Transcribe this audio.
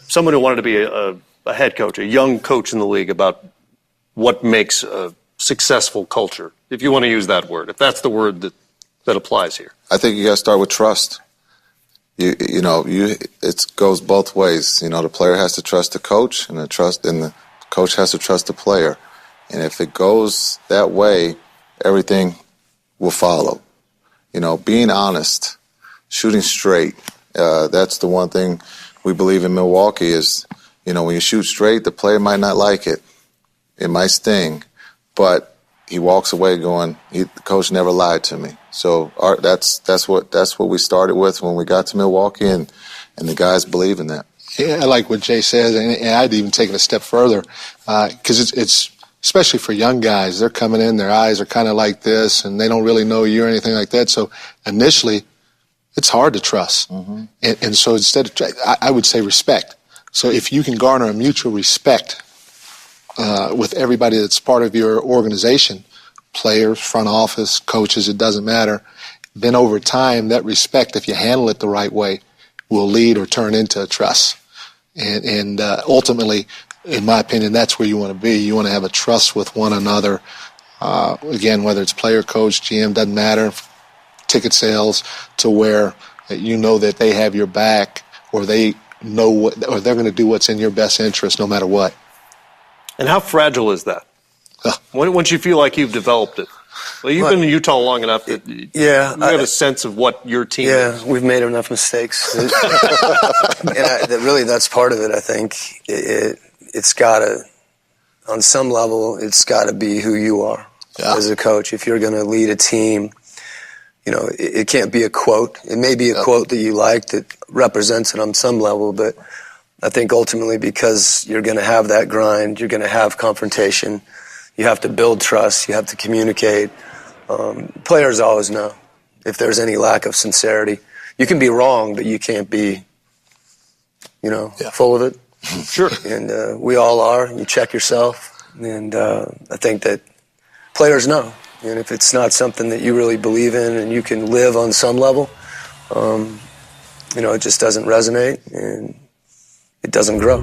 someone who wanted to be a head coach, a young coach in the league, about what makes a successful culture, if you want to use that word, if that's the word that applies here? I think you got to start with trust. It goes both ways. The player has to trust the coach, and the coach has to trust the player. And if it goes that way, everything will follow. Being honest, shooting straight. That's the one thing we believe in Milwaukee is, when you shoot straight, the player might not like it. It might sting, but he walks away going, the coach never lied to me. So that's what we started with when we got to Milwaukee, and the guys believe in that. Yeah, I like what Jay says, and I'd even take it a step further, because it's especially for young guys. They're coming in, their eyes are kind of like this, and they don't really know you or anything like that. So initially, it's hard to trust. Mm-hmm. And so instead of, I would say respect. So if you can garner a mutual respect with everybody that's part of your organization, players, front office, coaches, it doesn't matter, then over time, that respect, if you handle it the right way, will lead or turn into a trust. And ultimately, in my opinion, that's where you want to be. You want to have a trust with one another. Again, whether it's player, coach, GM, doesn't matter, ticket sales, to where you know that they have your back, or they know or they're going to do what's in your best interest no matter what. And how fragile is that? Once you feel like you've developed it? Well, you've been in Utah long enough that you have a sense of what your team is. Yeah, we've made enough mistakes. And really, that's part of it, I think. It's got to, on some level, it's got to be who you are as a coach. If you're going to lead a team, it can't be a quote. It may be a quote that you like that represents it on some level, but I think ultimately, because you're going to have that grind, you're going to have confrontation, you have to build trust, you have to communicate. Players always know if there's any lack of sincerity. You can be wrong, but you can't be, full of it. Sure. And we all are. You check yourself. And I think that players know. And if it's not something that you really believe in and you can live on some level, it just doesn't resonate and it doesn't grow.